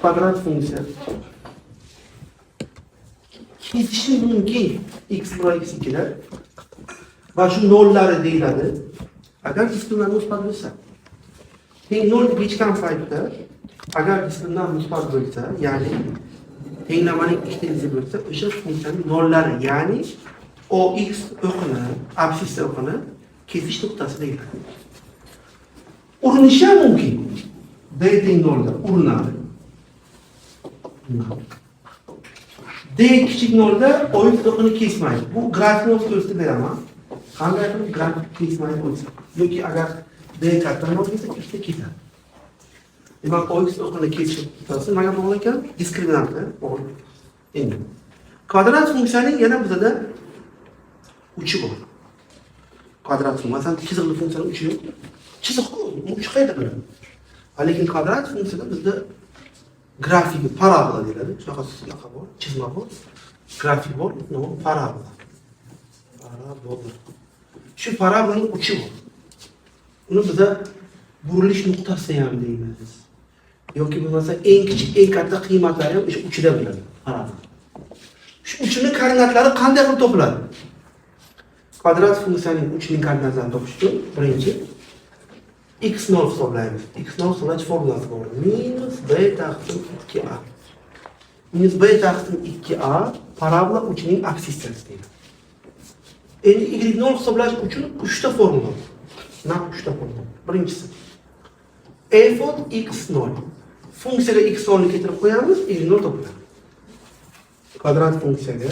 kvadrat funksiya kesishi mumkin x1 x2lar va shu nollari deyiladi. Agar diskriminan musbat bo'lsa, teng 0 deb hechkan paytda agar diskriminan musbat bo'lsa, ya'ni tenglamaning ikkita izi bo'lsa, o'sha funksiyaning nollari, ya'ni OX o'qini, absissa o'qini kesish nuqtasi deyiladi. Urinishi ham mumkin. D teng 0 urinadi. D kichik 0 da OX o'qini kesmaydi. Bu grafikni o'z ko'rsatib beraman. Qanday qilib grafik kesmaydi bo'lsa, yoki agar D katta 0 bo'lsa, ikkita ketadi. Demak, OX o'qini kesish nuqtasi nima bog'liq ekan? Diskriminantga bog'liq. Endi kvadrat funksiyaning yana bizda uchi bor. Kvadrat funksiya, masalan, chiziqli funksiyaning uchi yo'q. Chiziq-ku, uchi qayerda bo'ladi? Lekin kvadrat funksiyada bizda grafiki parabola deyiladi. Shunaqa siyoqa bor, chizma bor, grafik bor, parabola. Parabola. Shu parabolaning uchi bor. Uni bizda burilish nuqtasi ham deymiz. Yoki bo'lmasa eng kichik, eng katta qiymatlari ham o'sha uchida bo'ladi. Parabola. Shu uchining koordinatlari qanday qilib topiladi? Kvadrat funksiyaning uchining koordinatlarini topish uchun birinchi x0 hisoblaymiz. X0 hisoblash formulasi bor. Minus b taqsim 2a. Minus b taqsim 2a parabola uchining absissiyasi deyiladi. Endi y0 hisoblash uchun 3 ta formula bor. Naq 3 ta formula. Birinchisi f od x0. Funksiyaga x0 ni keltirib qo'yamiz, y0 topiladi. Kvadrat funksiyaga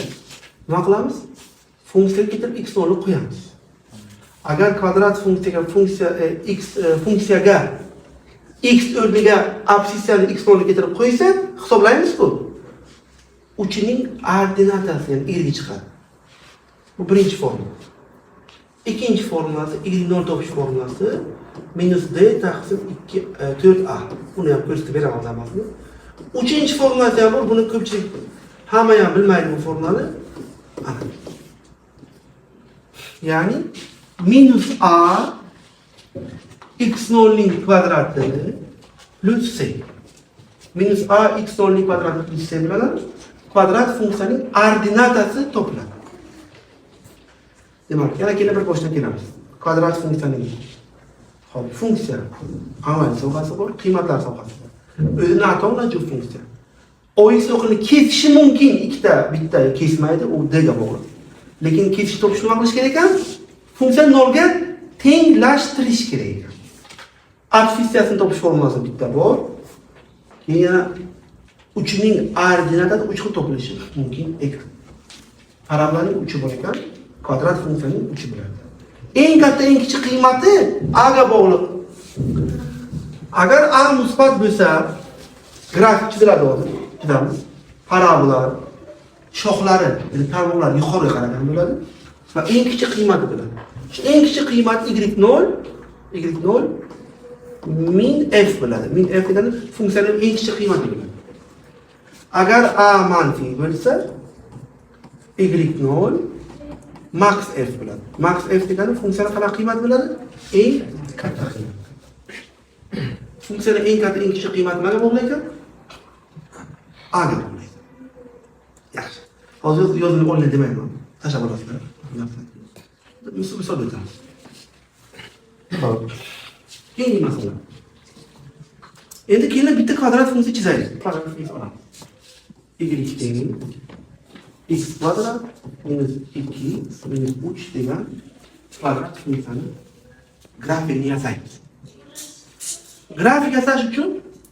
nima qilamiz? Funksiyaga keltirib x0 ni qo'yamiz. Agar kvadrat funksiyaga x o'rniga absissiyani x0 ni keltirib qo'ysa, hisoblaymiz-ku. Uchining ordinatasi, ya'ni y chiqadi. Bu birinchi formula. İkinci formulası, y0 topish formulasi minus d taqsim 4a. Buni ham ko'rsatib beraman zamasini. Uchinchi formulasi ham bor, buni ko'pchilik hamma ham bilmaydi bu formulani. Ya'ni minus a x0 ning kvadrati plus c. Minus a x0 ning kvadrati plus c bilan kvadrat funksiyaning ordinatasi topiladi. Demak, yana kelib bir boshdan kelamiz. Kvadrat funksiyaning funksiya amal sohasi bor, qiymatlar sohasi bor. O'zini atomlovchi funksiya. OX o'qini kesishi mumkin, bitta kesmaydi, u d ga bog'liq. Lekin kesish topish nima qilish kerak ekan? Funksiya 0 ga tenglashtirish kerak ekan. Absissiyasini topish formulasi bitta bor. Yana uchining ordinatasi 3 xil topilishi mumkin ekan. Parabolaning uchi bor ekan. Kvadrat funksiyaning uchi bo'ladi. Eng katta, eng kichik qiymati a ga bog'liq. Agar a musbat bo'lsa, grafik chiziladi hozir. Chizamiz. Parabola shoxlari, ya'ni tarmoqlar yuqoriga qaragan bo'ladi va eng kichik qiymati bo'ladi. Shu eng kichik qiymat y0 min f bo'ladi. Min f degani funksiyaning eng kichik qiymati bo'ladi. Agar a manfiy bo'lsa, y0 max f bo'ladi. Max f degani funksiyaning qanaqa qiymat bo'ladi? Eng katta qiymat. Funksiyaning eng katta, eng kichik qiymati nimaga bog'liq ekan? A ga bog'liq. Yaxshi. Hozir yozilib olinadi demayman. Tashlab olasizlar. Misol o'tamiz. Xo'p. Keyingi masala. Endi kelib bitta kvadrat funksiya chizaylik. Kvadrat funksiya olamiz. Y teng x kvadrat minus 2 minus 3 degan kvadrat funksiyani grafikini yasaymiz. Grafik yasash uchun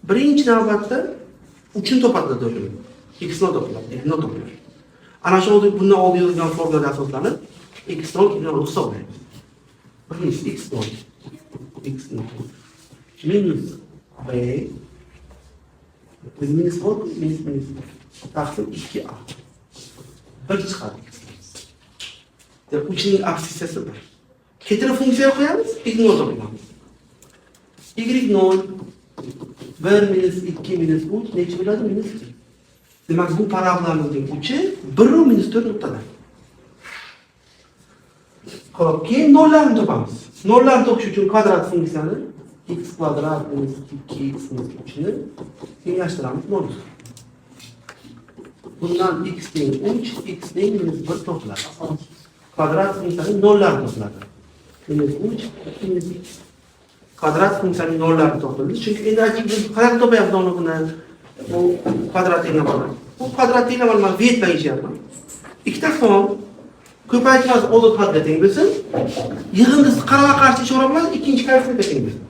birinchi navbatda uchini topadi do'stlar. X0 topiladi, y0 topiladi. Ana shu bundan oldin yozilgan formulaga asoslanib x0 y0 hisoblaymiz. Birinchisi x0 minus b minus taqsim 2a. Bir chiqadi. Deb uchining absissiyasi bir. Ketirib funksiyaga qo'yamiz, y0 topamiz. y0 1 minus 2 minus 3 necha bo'ladi? Minus 2. Demak, bu parabolamizning uchi 1 minus 4 nuqtada. Xo'p, keyin nollarni topamiz. Nollarni topish uchun kvadrat funksiyani x kvadrat minus 2x minus 3'ünü tenglashtiramiz 0. Bundan x teng 3, x teng minus 1 topiladi. Kvadrat funksiyaning nollari topiladi. Minus 3, minus x. Kvadrat funksiyaning nollari topildi. Chunki endi biz qanaqa topayapmiz uni buni? Bu kvadrat tenglamol. Bu kvadrat tenglamol men vet bilan yechyapman. Ikkita son ko'paytirmasi ozod hadga teng bo'lsin. Yig'indisi qarama qarshi ishora bilan ikkinchi koeffitsiyentga teng bo'lsin.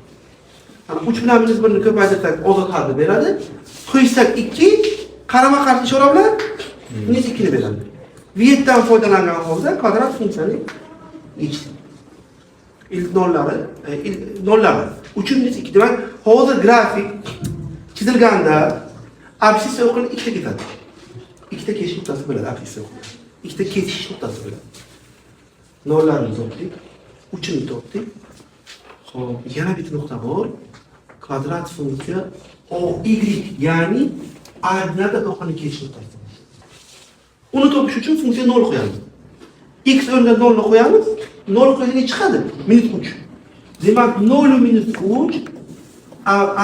Ana 3 bilan minus 1 ni ko'paytirsak ozod hadni beradi. Qo'ysak 2 qarama qarshi ishora bilan minus 2 ni beradi. Vetdan foydalangan holda kvadrat funksiyaning yechdik. İlk nollari 3 minus 2 demak hozir grafik chizilganda absissa o'qini ikkita ketadi. Ikkita kesish nuqtasi bo'ladi absissa o'qini. Ikkita kesish nuqtasi bo'ladi. Nollarni topdik, 3ni topdik. Xo'p, yana bitta nuqta bor. Kvadrat funksiya OY, ya'ni ordinata o'qini kesish nuqtasi. Uni topish uchun funksiya 0 qo'yamiz. X o'rniga 0 ni qo'yamiz. 0 qo'ysak chiqadi? Minus 3. Demak, 0 minus 3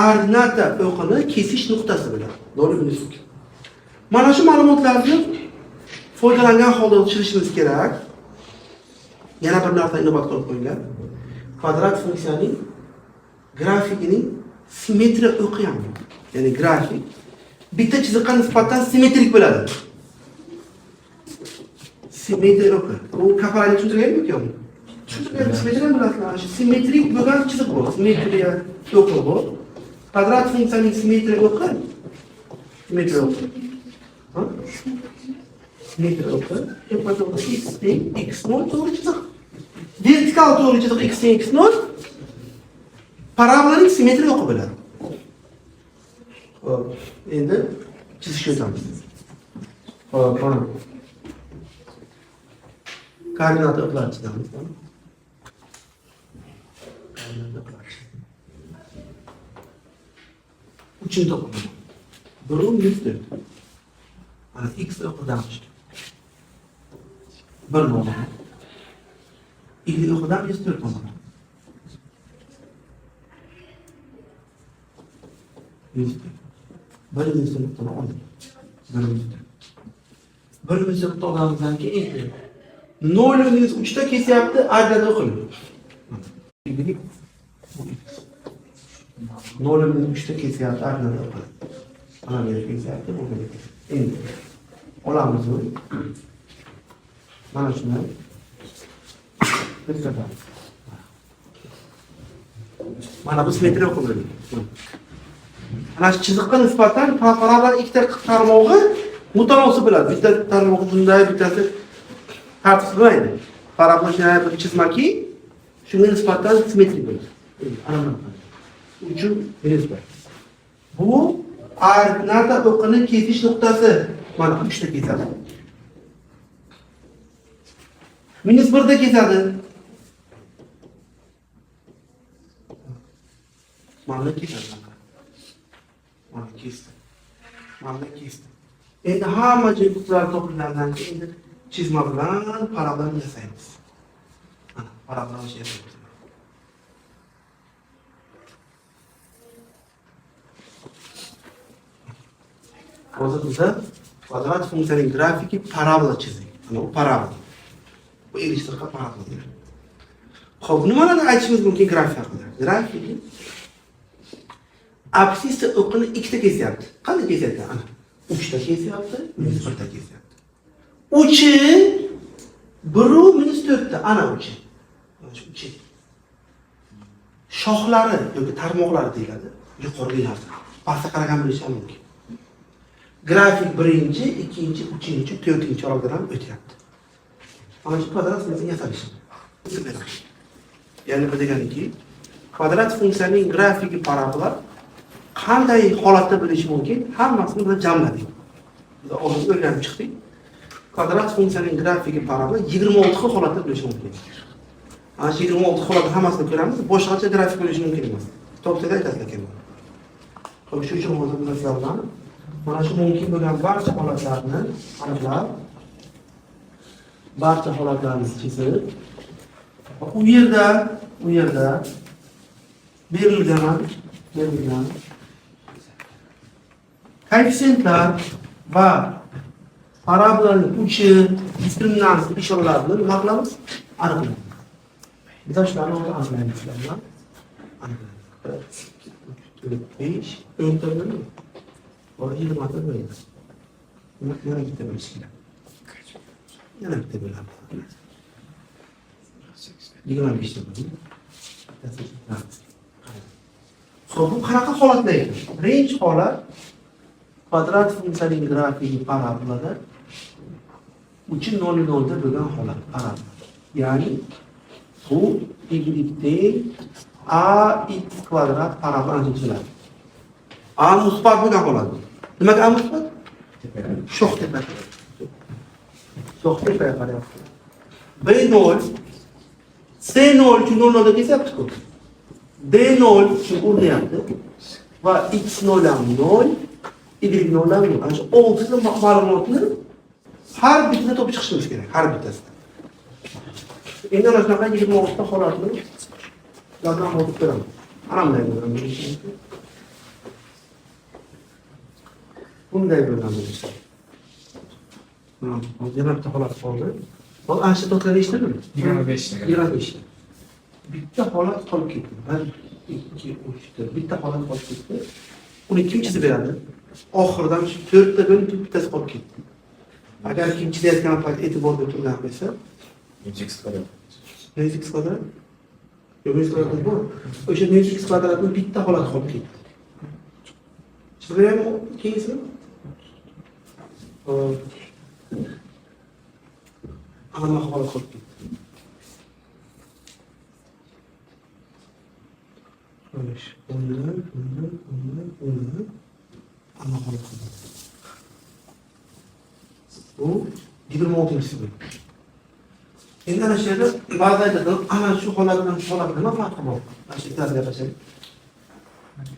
ordinata o'qini kesish nuqtasi bo'ladi. 0 minus 3. Mana shu ma'lumotlarni foydalangan holda tushunishimiz kerak. Yana bir narsa inobat qilib qo'yinglar. Kvadrat funksiyaning grafikining simmetriya o'qi ham. Ya'ni grafik bitta chiziqqa nisbatan simmetrik bo'ladi. Simmetriya o'qi. Bu kafalarni tushuntirganmi yo'qmi? Tushuntirgan simmetriya bilasizlar. Shu simmetrik bo'lgan chiziq bor. Simmetriya o'qi bor. Kvadrat funksiyaning simmetriya o'qi. Simmetriya o'qi. Simmetriya o'qi. X teng x0 to'g'ri chiziq. Vertikal to'g'ri chiziq x teng x0 parabolaning simmetriya o'qi bo'ladi. Xo'p, endi chizishga o'tamiz. Xo'p, mana koordinata o'qlarni chizamiz. Koordinata o'qlarni. 3ni topamiz. 1 minus 4. Mana x o'qidan chiqdi. 1 bo'ladi. Y o'qidan minus 4 bo'ladi. Minus 4. 1 minus 4 oldik. 1 minus 4. 1 minus 4 olganimizdan keyin 0 minus 3 ta kesyapti, ordinata o'qildi. 0 minus 3 ta kesyapti, ordinata o'qildi. Mana bu yerga kesyapti, bu yerga. Endi olamiz buni. Mana shuni bir safar. Mana bu simmetriya o'qi bo'ladi. Ana shu chiziqqa nisbatan parabola ikkita tarmog'i mutanosib bo'ladi. Bitta tarmog'i bunday, bittasi tartib bo'lmaydi. Parabola shunday bir chizmaki, shunga nisbatan simmetrik bo'ladi. Ana buni. Uchun nisbat. Bu ordinata o'qini kesish nuqtasi. Mana 3 ta kesadi. Minus 1 da kesadi. Mana kesadi. Mana kesdi. Mana kesdi. Endi hamma jihatlar topilgandan keyin chizma bilan parabolani yasaymiz. Mana parabolani yasaymiz. Hozir bizda kvadrat funksiyaning grafiki parabola chizdik. Mana bu parabola. Bu erishtirqa parabola. Xo'p, nimalarni aytishimiz mumkin grafik haqida? Grafik absissa o'qini ikkita kesyapti. Qanday kesyapti? Ana 3 ta kesyapti, minus 1 ta kesyapti. 3 1 minus 4 ta, ana 3. Mana shu 3. Shoxlari yoki tarmoqlari deyiladi. Yuqoriga narsa. Pastga qaragan bo'lishi ham mumkin. Grafik 1-chi, 2-chi, 3-chi, 4-chi oraliqdan o'tyapti. Mana shu kvadrat funksiyani yasalish. Ya'ni bu deganiki, kvadrat funksiyaning grafiki parabola qanday holatda bo'lishi mumkin? Hammasini biz jamladik. Biz oldin o'rganib chiqdik. Kvadrat funksiyaning grafiki parabola 26 xil holatda bo'lishi mumkin. Ana shu 26 holatda hammasini ko'ramiz. Boshqacha grafik bo'lishi mumkin emas. Topsada aytasiz ekan. Xo'p, shu uchun hozir biz sizlardan mana shu mumkin bo'lgan barcha holatlarni aniqlab, barcha holatlarni chizib, u yerda berilgan koeffitsiyentlar va parabolaning uchi, diskriminant ishoralarini nima qilamiz? Aniqlaymiz. Biz shularni aniqlaymiz. Aniqlaymiz. 5, 10 ta bo'ladi. Or 20 ta bo'ladi. Yana bitta bo'lishi kerak. Yana bitta bo'ladi. 25 ta bo'ladi. Bu qanaqa holatlar ekan? Birinchi holat kvadrat funksiyaning grafiki parabolada uchi 0 0 da bo'lgan holat parabola. Ya'ni bu y teng ax kvadrat parabolani tuziladi. A musbat bo'lgan holat. Nimaga A musbat? Sho'x tepa. Sho'x tepaga qarayapti. B0 C0 uchun 0 0 da kesyapti-ku. D0 uchun urinyapti va x0 ham 0, y0 ham 0. Ana shu 6 ta ma'lumotni har bittasidan topib chiqishimiz kerak, har bittasidan. Endi ana shunaqa 26 ta holatni yozdan olib beramiz. Ana bunday bo'ladi. Bunday bo'ladi. Yana bitta holat qoldi. Hozir ana shu to'g'ri eshitdingmi? 25 ta. 25 ta. Bitta holat qolib ketdi. 1, 2, 3 ta. Bitta holat qolib ketdi. Uni kim chizib beradi? Oxiridan shu 4 ta bo'lib bittasi qolib ketdi. Agar kim chizayotgan payt e'tiborda turgan bo'lsa, x kvadrat. x kvadrat. Yo'q, x kvadrat bor. O'sha x kvadratning bitta holat qolib ketdi. Chizmayapmi keyingi? Ana holat qolib ketdi. Bundan. Ana holat qolib ketdi. Bu 26-si. Endi ana shu yerda ba'zida ana shu holat bilan shu holat nima farqi bor? Mana shu ikkitasiga qarasang.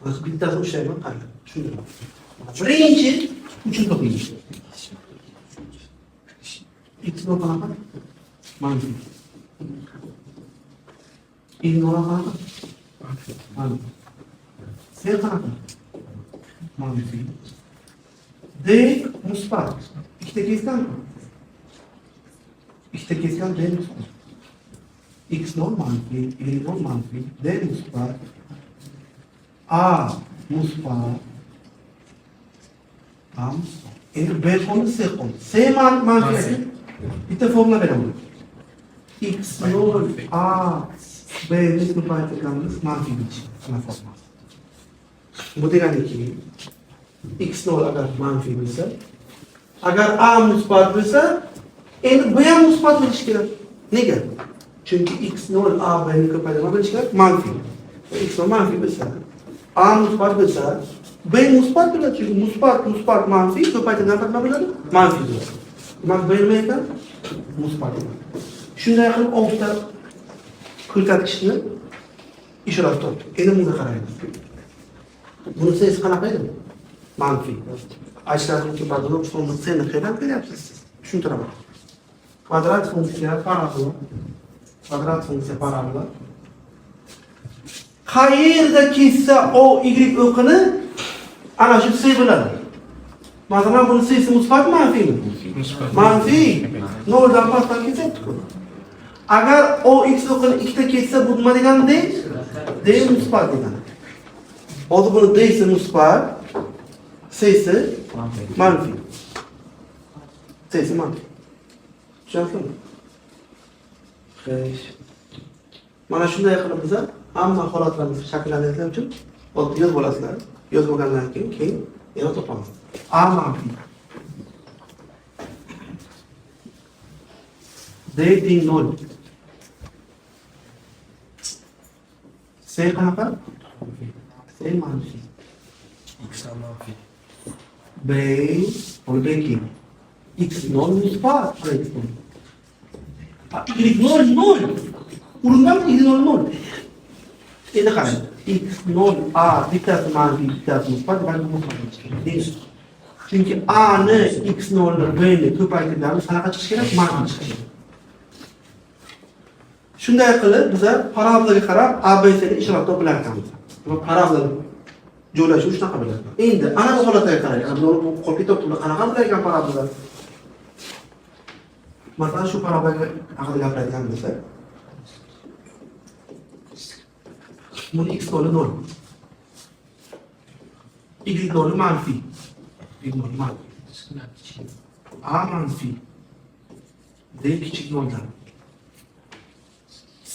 Mana bittasi o'xshaymi? Qani? Tushundim. Birinchi uchun toping. X0 qanaqa? Manfiy. Y0 qanaqa? Manfiy. C qanaqa? Manfiy. D musbat. Ikkita kesganmi? Ikkita kesgan D musbat. X0 manfiy, Y0 manfiy, D musbat. A musbat. A musbat. Endi B qoldi, C qoldi. C manfiy. Bitta formula beraman. X0 A B ni ko'paytirganimiz manfiy bichi. Mana formula. Bu deganiki x0 agar manfiy bo'lsa, agar A musbat bo'lsa, endi B ham musbat bo'lishi kerak. Nega? Chunki x0 A B ni ko'paytirgan bo'lishi kerak, manfiy. X0 manfiy bo'lsa, A musbat bo'lsa, B musbat bo'ladi. Chunki musbat manfiy ko'paytirgan nima bo'ladi? Manfiy bo'ladi. Demak, B nima ekan? Musbat. Shunday qilib 6 ta ko'rsatkichni ishora topdik. Endi bunga qaraymiz. Buni siz qanaqa edi? Manfiy. Ajratuvchi badalov funksiyani qayerdan beryapsiz siz? Tushuntiraman. Kvadrat funksiya parabola. Qayerda kessa o y o'qini ana shu C bo'ladi. Masalan, buni C musbat manfiymi? Manfiy. 0 dan pastdan ketyapti-ku. Agar o x o'qini ikkita kessa bu nima deganda? D musbat degani. Hozir buni D isi musbat, C isi manfiy. C isi manfiy. Tushundingizmi? Xo'sh. Mana shunday qilib biz hamma holatlarimizni shakllantirishlar uchun oddiy yozib olasizlar. Yozib olgandan keyin yana topamiz. A manfiy. D teng 0. C qanaqa? C manfiy. X manfiy. B o'ldeki. X0 musbat. Y0 0. Urundan Y0 0. Endi qarang. X0 A bittasi manfiy, bittasi musbat, balki musbat chiqadi. Chunki A ni X0 ni B ni ko'paytirganimiz qanaqa chiqishi kerak? Manfiy chiqishi kerak. Shunday qilib biz parabolaga qarab ABC'ni ishora topilar ekanmiz. Bu parabol joylashuv shunaqa bo'ladi. Endi ana bu holatga qarang. Bu qo'lga to'pni qanaqa bo'layotgan parabollar? Masalan, shu parabolga haqida gapiradigan bo'lsak, buni x noli 0. Y noli manfiy. Y noli manfiy. A manfiy. D kichik noldan.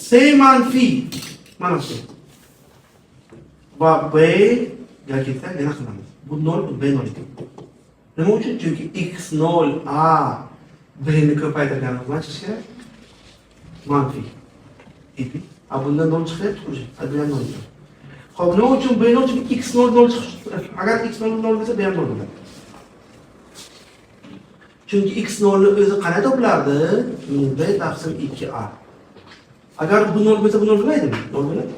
C manfiy. Mana shu. Va B ga kelsa yana qilamiz. Bu 0, bu B 0 ekan. Nima uchun? Chunki x0 A B ni ko'paytirganimiz bilan chiqishi kerak. Manfiy. A bundan 0 chiqyapti o'zi. A bu ham 0. Xo'p, nima uchun B 0? Chunki x0 0 chiqishi. Agar x0 0 bo'lsa, B ham 0 bo'ladi. Chunki x0 ni o'zi qanday to'plardi? B taqsim 2A. Agar bu 0 bo'lsa, bu 0 bo'lmaydimi? 0 bo'ladi.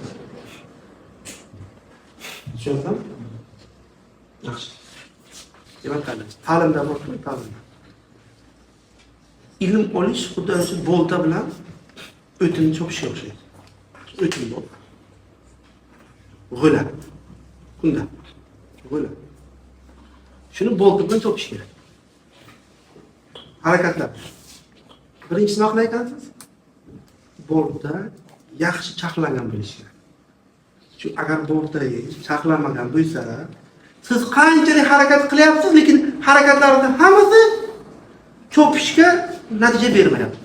Tushunyapsizmi? Yaxshi. Demak, ta'limda bor, ta'limda. Ilm olish xuddi shu bolta bilan o'tinni chopishga o'xshaydi. O'tin bor. G'o'la. Bunda. G'o'la. Shuni bolta bilan chopish kerak. Harakatlar. Birinchi nima qilar ekansiz? Bolta yaxshi chaqlangan bo'lishi kerak. Chunki agar bolta chaqlanmagan bo'lsa, siz qanchalik harakat qilyapsiz, lekin harakatlaringizning hammasi chopishga natija bermayapti.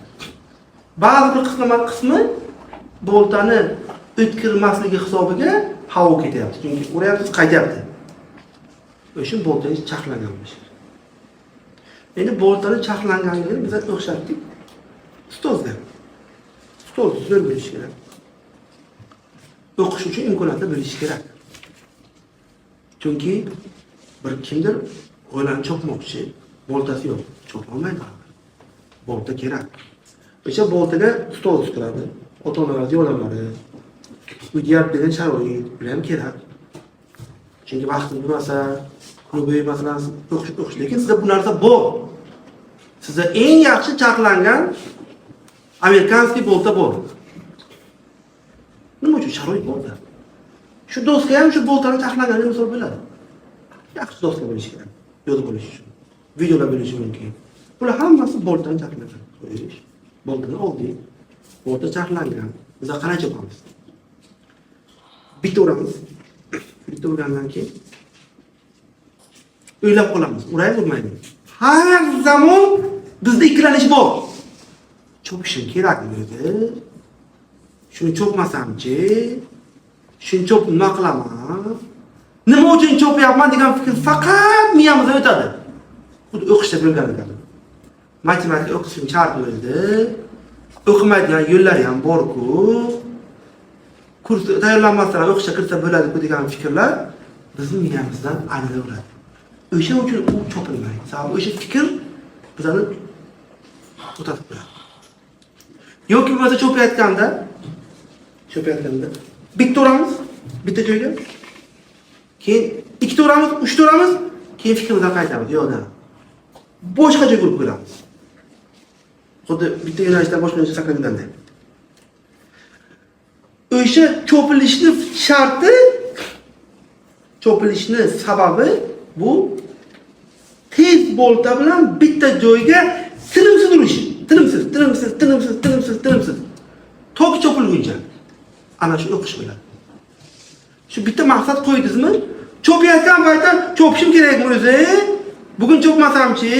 Ba'zi bir qismi boltani o'tkirmasligi hisobiga havo ketyapti. Chunki uryapsiz, qaytyapti. O'sha boltangiz chaqlangan bo'lishi kerak. Endi boltani chaqlanganligini biz o'xshatdik ustozga. Ustoz zo'r bo'lishi kerak. O'qish uchun imkoniyatlar bo'lishi kerak. Chunki bir kimdir o'ylani chopmoqchi, boltasi yo'q, chopolmaydi. Bolta kerak. O'sha boltaga ustoz kiradi. Ota-onalar yordamlari, uyga yaratgan sharoit bilan kerak. Chunki vaqtingiz bo'lmasa, kuni bo'yi masalan o'qish, lekin sizda bu narsa bor. Sizda eng yaxshi chaqlangan amerikanskiy bolta bor. Nima uchun sharoit borda? Shu do'stga ham shu boltani chaqlanganini misol bo'ladi. Yaxshi do'stlar bo'lishi kerak. Yo'lda bo'lish uchun. Videolar bo'lishi mumkin. Bular hammasi boltani chaqlangan. Qo'yish. Boltani oldik. Bolta chaqlangan. Biz qancha chopamiz? Bitta uramiz. Bitta urgandan keyin o'ylab qolamiz. Uraymi, urmaymi? Har zamon bizda ikkilanish bor. Chopishim kerakmi edi? Shuni chopmasamchi, shuni chopib nima qilaman? Nima uchun chopyapman degan fikr faqat miyamizda o'tadi. Xuddi o'qishda bo'lgandek. Matematika o'qishim shart bo'ldi. O'qimaydigan yo'llari ham bor-ku. Kurs tayyorlanmasdan o'qishga kirsa bo'ladi-ku degan fikrlar bizning miyamizdan aynilaveradi. O'sha uchun u chopilmaydi. Sababi o'sha fikr bizani o'tatib qo'yadi. Yoki bo'lmasa chopayotganda bitta uramiz, bitta joyga. Keyin ikkita uramiz, uchta uramiz, keyin fikrimizdan qaytamiz. Yo'qda. Boshqa joyga urib qo'yamiz. Xuddi bitta yo'nalishdan boshqa yo'nalishga sakraganda. O'sha chopilishni sharti, chopilishni sababi bu tez bolta bilan bitta joyga tinimsiz urish. Tinimsiz. Tok chopilguncha. Ana shu o'qish bo'ladi. Shu bitta maqsad qo'ydingizmi? Chopayotgan paytda chopishim kerakmi o'zi? Bugun chopmasamchi,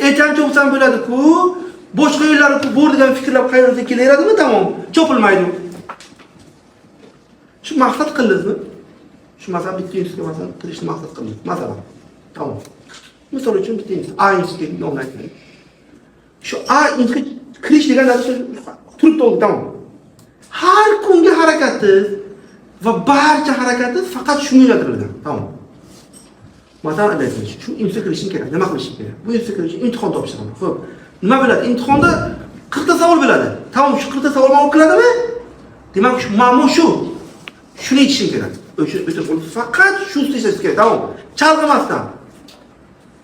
ertaga chopsam bo'ladi-ku. Boshqa yo'llari bor degan fikrlar qayerdan kelaveradimi? Tamom, chopilmaydi. Shu maqsad qildingizmi? Shu masalan bitta institutga masalan kirishni maqsad qildingiz. Masalan. Tamom. Misol uchun bitta institut A institutiga nomlayman. Shu A institutga kirish degan narsa turib turibdi, tamom. Har kungi harakatingiz va barcha harakatingiz faqat shunga yo'naltirilgan. Tamom. Masalan, aytaylik, shu institutga kirishim kerak, nima qilishim kerak? Bu institutga kirish imtihon topshiraman. Xo'p. Nima bo'ladi? Imtihonda 40 ta savol bo'ladi. Tamom, shu 40 ta savol ma'lum qiladimi? Demak, shu ma'lum shu. Shuni yetishim kerak. O'sha faqat shu ishlash kerak. Tamom. Chalg'imasdan.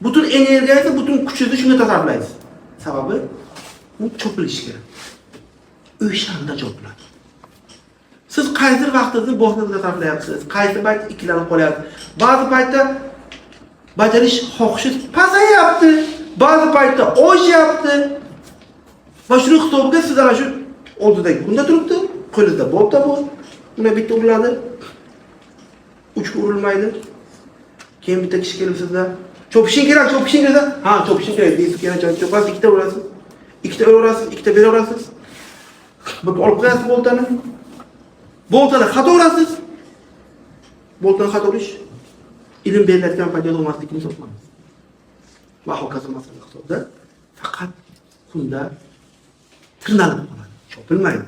Butun energiyangizni, butun kuchingizni shunga tasarruflaysiz. Sababi u chopilishi kerak. O'shanda chopiladi. Siz qaysi vaqtingizni boshingizga sarflayapsiz? Qaysi payt ikkilanib qolyapsiz? Ba'zi paytda bajarish xohishingiz pasayapti, ba'zi paytda oshyapti. Va shuni hisobiga siz ana shu oldidagi kunda turibdi, qo'lingizda bolta bor, uni bitta uriladi, 3 urilmaydi. Keyin bitta kishi kelib sizlar cho'pishing kerak desa, ha, cho'pishing kerak deysiz, keyin cho'pasiz, ikkita urasiz. Ikkita uraverasiz, ikkita beraverasiz. Bir olib qo'yasiz boltani. Boltani xato urasiz. Boltani xato urish ilm berilayotgan paytda olmaslikni hisoblaymiz. Va hokazo masala hisobda faqat kunda tirnalib qoladi, chopilmaydi.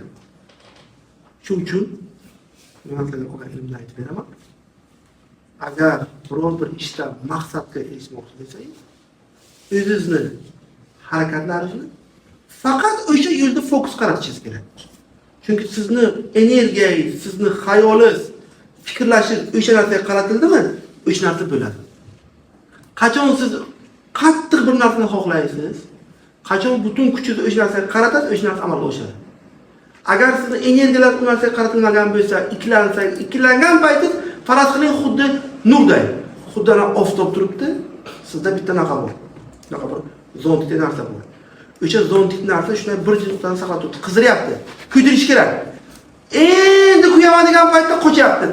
Shuning uchun men sizlarga qolgan ilmni aytib beraman. Agar biror bir ishda maqsadga erishmoqchi bo'lsangiz, o'zingizni harakatlaringizni faqat o'sha yo'lda fokus qaratishingiz kerak. Chunki sizni energiyangiz, sizni xayolingiz, fikrlashingiz o'sha narsaga qaratildimi, o'sha narsa bo'ladi. Qachon siz qattiq bir narsani xohlaysiz, qachon butun kuchingizni o'sha narsaga qaratasiz, o'sha narsa amalga oshadi. Agar sizni energiyalar u narsaga qaratilmagan bo'lsa, ikkilangan paytingiz faraz qiling xuddi nurday. Xuddi ana oftob turibdi, sizda bitta naqa bor. Naqa bor, zontik narsa bor. O'sha zontik narsa shunday bir nuqtadan saqlab turibdi, qiziryapti. Kuydirish kerak. Endi kuyaman degan paytda qochyapti.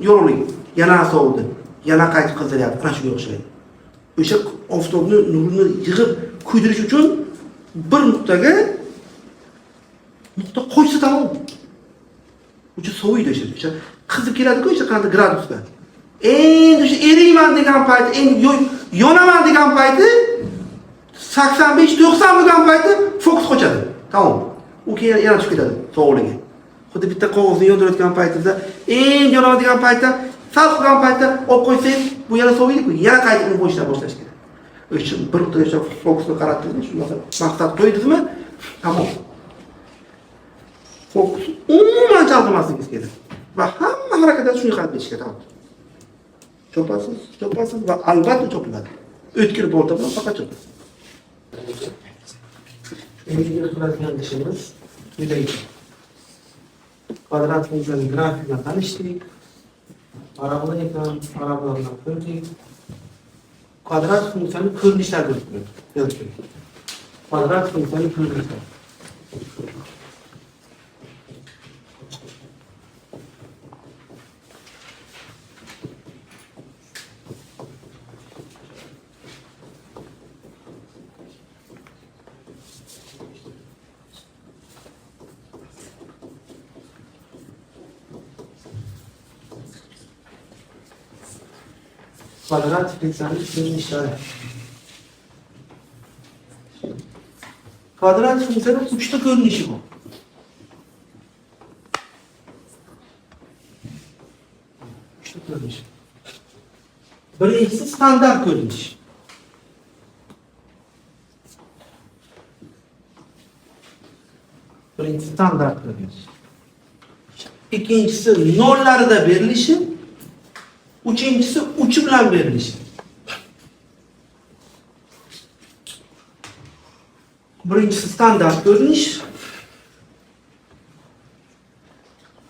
Yo'qlik. Yana sovdi. Yana qaytib qiziryapti. Ana shunga o'xshaydi. O'sha oftobni nurini yig'ib kuydirish uchun bir nuqta qo'ysa tamom. O'sha soviydi o'sha. Qizib keladi-ku o'sha qanday gradusda. Endi o'sha eriyman degan payti, endi yonaman degan payti 85-90 bo'lgan payti fokus qochadi. Tamom. U keyin yana tushib ketadi sovuqligi. Xuddi bitta qog'ozni yondirayotgan paytingizda, endi yonadigan paytda, sal qilgan paytda olib qo'ysangiz, bu yana soviydi-ku, yana qaytib uni bo'shab boshlash kerak. O'sha bir nuqtaga fokusni qaratdingizmi, shunday maqsad qo'ydingizmi? Tamom. Fokus umuman chalg'imasligingiz kerak. Va hamma harakatlar shunga qarab ketish kerak. Chopasiz va albatta chopiladi. O'tkir bolta bilan faqat chopasiz. Endi qiladigan ishimiz quyidagi. Kvadrat funksiyaning grafikidan tanishdik. Parabola ekan, paraboladan ko'rdik. Kvadrat funksiyaning ko'rinishlari ko'rdik. Kvadrat funksiyaning ko'rinishlari. Kvadrat funksiyaning ko'rinishlari. Kvadrat funksiyaning 3 ta ko'rinishi bor. Birinchisi standart ko'rinish. Birinchisi standart ko'rinish. Ikkinchisi nollarida berilishi. Uchinchisi uchi bilan berilishi. Birinchisi standart ko'rinish.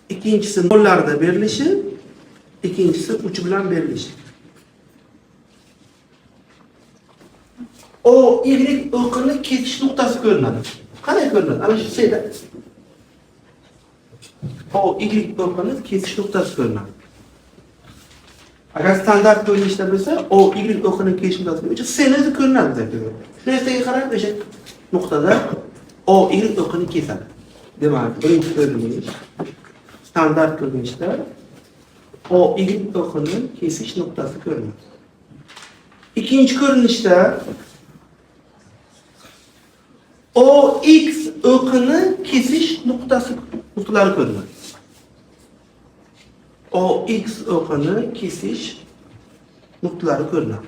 Ikkinchisi nollarda berilishi, ikkinchisi uchi bilan berilishi. O y o'qini kesish nuqtasi ko'rinadi. Qanday ko'rinadi? Ana shu sayda. O y o'qini kesish nuqtasi ko'rinadi. Agar standart ko'rinishda bo'lsa, o y o'qini kesish nuqtasi bo'yicha seni o'zi ko'rinadi deb. Shunday qarab, o'sha nuqtada o y o'qini kesadi. Demak, birinchi ko'rinish standart ko'rinishda o y o'qini kesish nuqtasi ko'rinadi. Ikkinchi ko'rinishda o x o'qini kesish nuqtalari ko'rinadi. O x o'qini kesish nuqtalari ko'rinadi.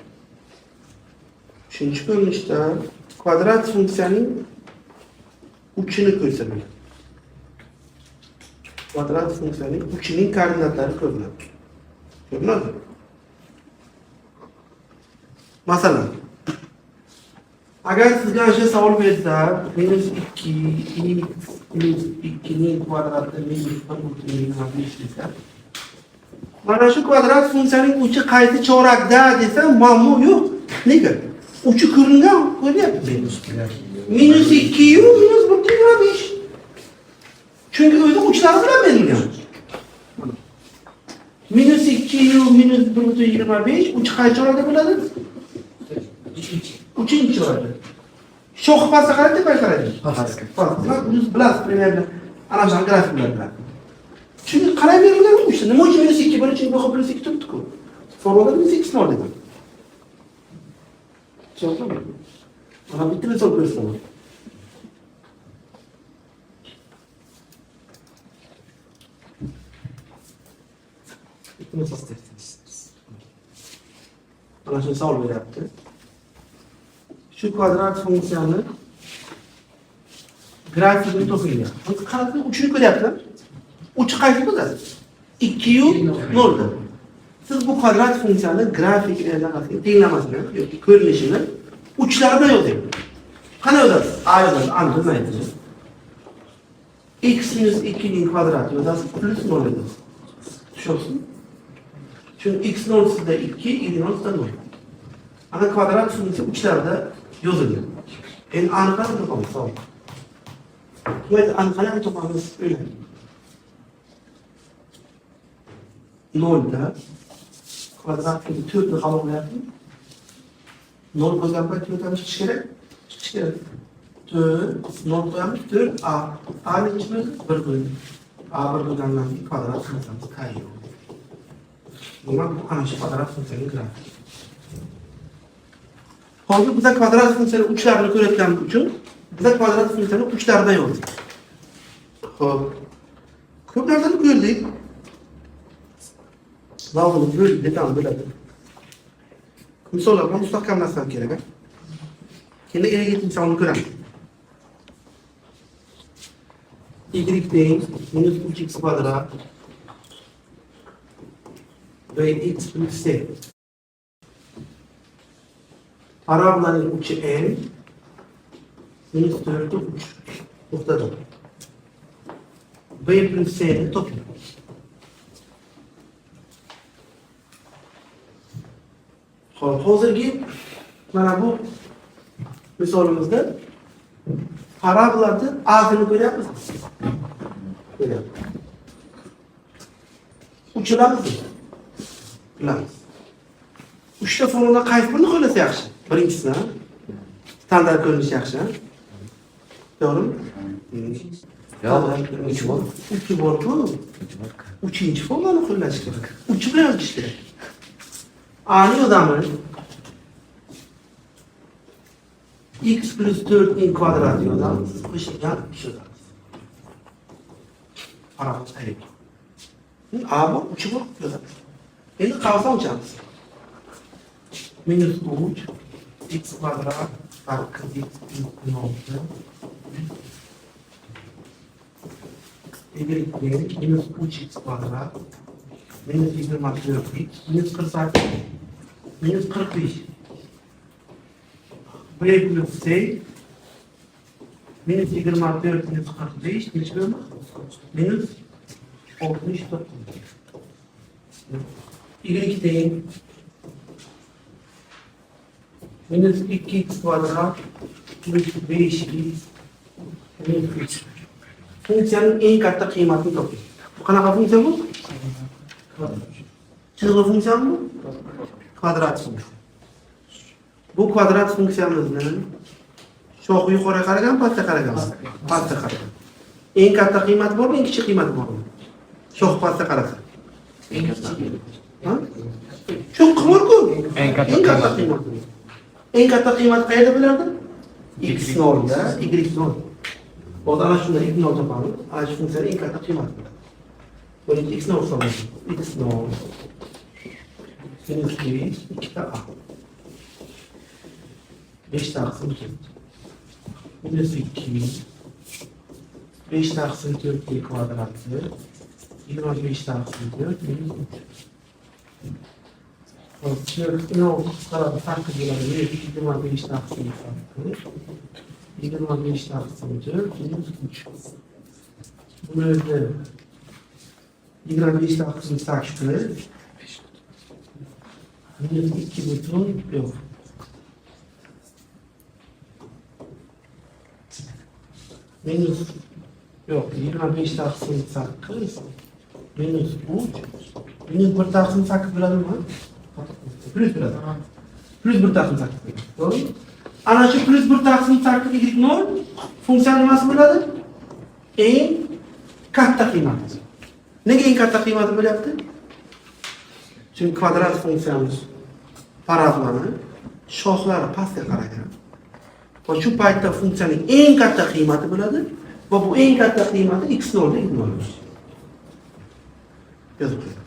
Uchinchi ko'rinishda kvadrat funksiyaning uchini ko'rsatadi. Kvadrat funksiyaning uchining koordinatlari ko'rinadi. Ko'rinadi. Masalan, Agar sizga ana shu savol bersa, minus 2 x plus 2 ning kvadrati minus 1/5 desa, mana shu kvadrat funksiyaning uchi qaysi chorakda desa, muammo yo'q. Nega? Uchi ko'ringan, ko'ryapsiz. Minus 2 yu minus 1/5. Chunki o'zi uchlari bilan berilgan. Minus 2 yu minus 1/25 uch qaysi chorakda bo'ladi? Uchinchi chorakda. Shoh pastga qarab deb qaraydi. Pastga. Biz bilasiz primyerda ana shu grafiklar bilan. Chunki qarab berilgan uchta. Nima uchun minus 2 bor? Chunki bu plus 2 turibdi-ku. Formulada minus x bor dedim. Tushundingmi? Mana bitta misol ko'rsaman. Mana shu savol beryapti. Shu kvadrat funksiyani grafikini topinglar. Biz qarang, uchini ko'ryapsizlar. Uchi qaysi bo'ladi? 2 yu 0 da. Siz bu kvadrat funksiyani grafik tenglamasini yoki ko'rinishini uchlar bilan yozing. Qanday yozasiz? A yozasiz, A bilmaysiz. X minus 2 ning kvadrati yozasiz, plus 0 yozasiz. Tushunyapsizmi? Çünkü x 0 sizde 2, y 0 sizde 0. Ana kvadrat funksiya uchlarda yozilgan. Endi aniqlanib topamiz, savol. Mayli, aniqlanib topamiz, o'ylang. 0 da kvadrat funksiya 4 ni qabul qilyapti. 0 qo'ygan payt 4 chiqish kerak. Chiqish kerak. 4, 0 qo'yamiz, 4 a. A nechi bo'ldi? 1 bo'ldi. A 1 bo'lgandan keyin kvadrat funksiyamiz qayerda? Bunlar bu ana shu kvadrat funksiyaning grafiki. Hozir biz kvadrat funksiyaning uchlarini ko'rayotganimiz uchun biz kvadrat funksiyaning uchlaridan yozdik. Xo'p. Ko'p narsani ko'rdik. Lavhani bo'ldik, detal bo'ladi. Misollar bilan mustahkamlasam kerak. Keyin 7 savolni ko'ramiz. Y teng minus 3x kvadrat ve x plus c. Parabolanın uçu n minus 4 3 noktada. B plus c'nin toplamı. Hozirgi mana bu misolimizda parabolanın a'sini ko'ryapmiz. Ko'ryapmiz. Uchilamizmi? Bilamiz. Uchta formula qaysi birini qo'llasa yaxshi? Birinchisi, standart ko'rinish yaxshi. To'g'rimi? Yo'q, 3 bor. 3 bor-ku. 3-chi formulani qo'llash kerak. 3 bilan yozish kerak. A'ni yozamiz. X plus 4 ning kvadrati yozamiz. Qo'shilgan ish yozamiz. Parabola ayb. A bor, 3 bor yozamiz. Endi qavsam ochamiz. Minus 3 x kvadrat farqi x plus 16 y minus 3x kvadrat minus 24x minus 48 minus 45 b plus c minus 24 minus 45 nechi bo'ladi? Minus 69. Y teng minus 2x kvadrat plus 5x minus 3. Funksiyaning eng katta qiymatini toping. Bu qanaqa funksiya bu? Chizgi funksiyami bu? Kvadrat funksiya. Bu kvadrat funksiyamizni shoxi yuqoriga qaragan, pastga qaragan? Pastga qaragan. Eng katta qiymat bormi, eng kichik qiymat bormi? Shox pastga qarasa. Eng katta. Ha? Shox borku? Eng katta qiymat. Eng katta qiymat qayerda bo'lardi? X 0 da, Y 0. Hozir ana shunda x 0 topamiz. Ana shu funksiyaning eng katta qiymati bo'ladi. Buning x 0 hisoblaymiz. X 0 minus 5 2 ta a. 5 taqsim 4. Minus 2 5 taqsim 4 kvadrati 25 taqsim 4 minus 3. Qarab farqi bo'ladi. 25 taqsim 25 taqsim 4 minus 3. Buni o'zi 25 taqsim 8 minus 2 butun yo'q. Minus yo'q, 25 taqsim 8 minus 3 minus 1 taqsim 8 bo'ladimi? Plus bo'ladi. Plus 1 taqsim 8 bo'ladi. To'g'rimi? Ana shu plus 1 taqsim 8 y 0 funksiya nimasi bo'ladi? Eng katta qiymati. Nega eng katta qiymati bo'lyapti? Chunki kvadrat funksiyamiz parabolani shoxlari pastga qaragan. Va shu paytda funksiyaning eng katta qiymati bo'ladi va bu eng katta qiymati x0 da 0. Yozib qo'ying.